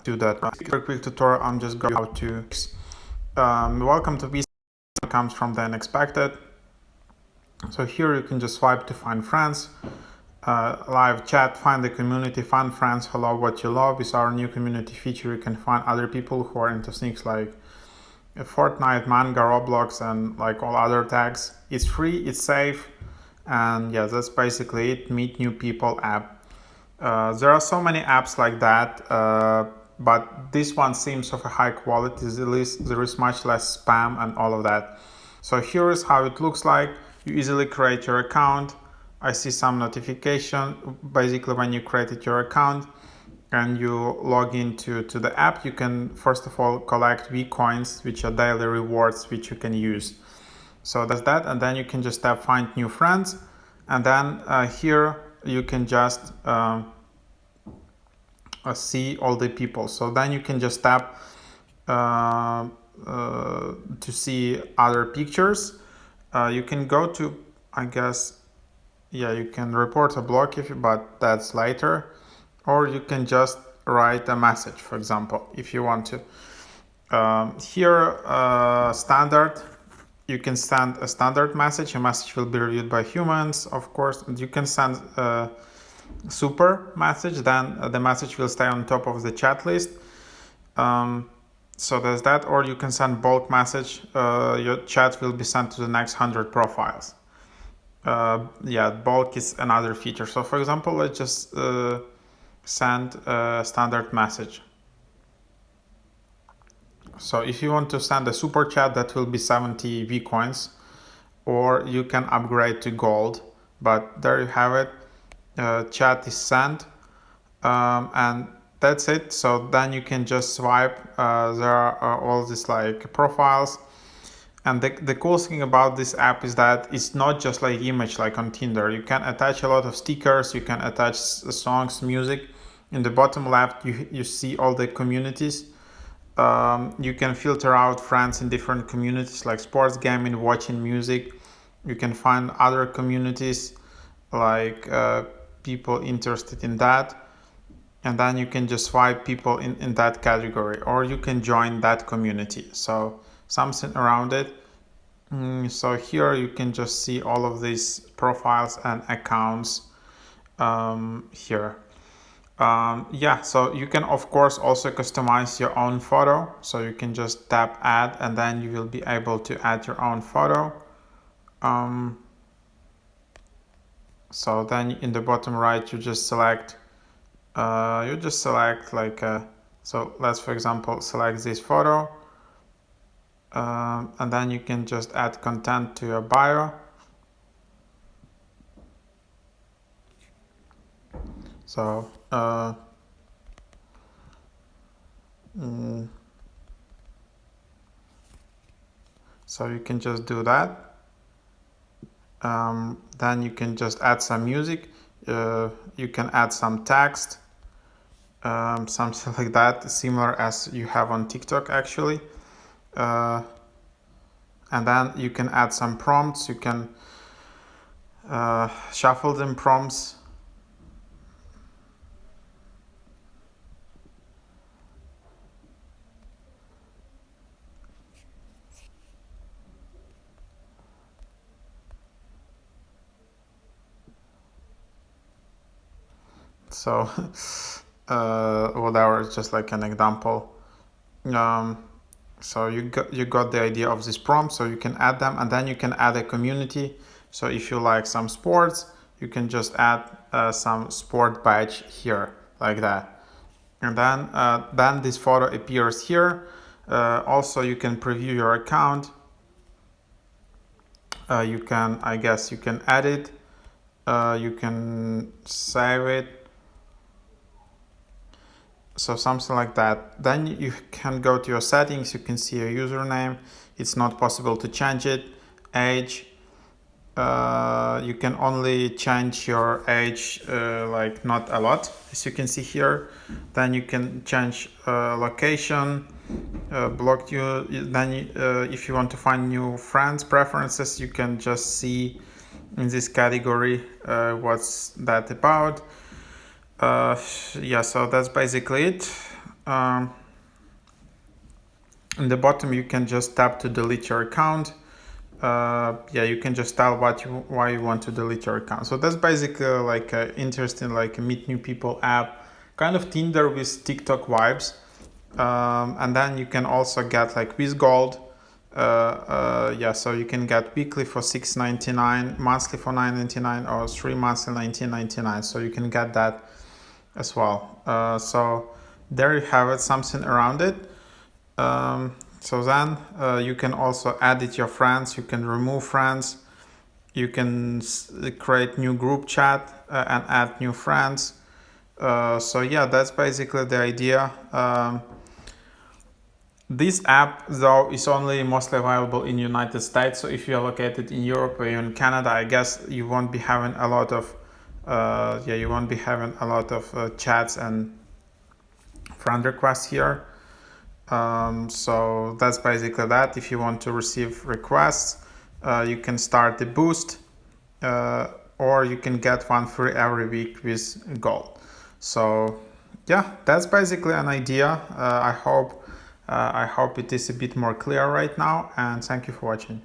do that. Very quick tutorial. I'm just going how to. Welcome to Wizz. Comes from the unexpected. So here you can just swipe to find friends, live chat, find the community, find friends who love what you love. With our new community feature, you can find other people who are into things like Fortnite, manga, Roblox, and like all other tags. It's free, it's safe, and yeah, that's basically it. Meet new people app. There are so many apps like that, but this one seems of a high quality. There is much less spam and all of that. So here is how it looks like. You easily create your account. I see some notification. Basically, when you created your account and you log into the app, you can first of all collect V coins, which are daily rewards which you can use. So that's that, and then you can just tap find new friends, and then here you can just see all the people. So then you can just tap to see other pictures. You can go to, I guess, yeah, you can report a block but that's later, or you can just write a message, for example, if you want to. Here, standard, you can send a standard message. A message will be reviewed by humans, of course. You can send a super message, then the message will stay on top of the chat list. So there's that, or you can send bulk message. Your chat will be sent to the next 100 profiles. Yeah, bulk is another feature. So for example, let's just send a standard message. So if you want to send a super chat, that will be 70 V coins, or you can upgrade to gold. But there you have it. Chat is sent, and that's it. So then you can just swipe. There are all these like profiles, and the cool thing about this app is that it's not just like image like on Tinder. You can attach a lot of stickers. You can attach songs, music. In the bottom left, you see all the communities. You can filter out friends in different communities like sports, gaming, watching, music. You can find other communities like people interested in that, and then you can just swipe people in that category, or you can join that community. So something around it. So here you can just see all of these profiles and accounts here. Yeah, so you can of course also customize your own photo. So you can just tap add, and then you will be able to add your own photo. So then in the bottom right, you just select like so let's for example select this photo, and then you can just add content to your bio. So so you can just do that. Then you can just add some music. You can add some text, something like that, similar as you have on TikTok actually. And then you can add some prompts. You can shuffle them prompts. So whatever, it's just like an example. So you got the idea of this prompt. So you can add them, and then you can add a community. So if you like some sports, you can just add some sport badge here like that, and then this photo appears here. Also, you can preview your account. You can, I guess, you can edit. You can save it. So something like that. Then you can go to your settings. You can see your username. It's not possible to change it. Age. You can only change your age like not a lot, as you can see here. Then you can change location, block you. Then if you want to find new friends preferences, you can just see in this category what's that about. Yeah, so that's basically it. In the bottom you can just tap to delete your account. Yeah, you can just tell why you want to delete your account. So that's basically like an interesting, like a meet new people app, kind of Tinder with TikTok vibes. And then you can also get like Wizz Gold. Yeah, so you can get weekly for $6.99, monthly for $9.99, or 3 months in $19.99. So you can get that as well. So there you have it, something around it. So then you can also edit your friends, you can remove friends, you can create new group chat and add new friends. So yeah, that's basically the idea. This app though is only mostly available in United States, so if you are located in Europe or in Canada, I guess you won't be having a lot of chats and friend requests here. So that's basically that. If you want to receive requests, you can start the boost, or you can get one free every week with gold. So yeah, that's basically an idea. I hope it is a bit more clear right now, and thank you for watching.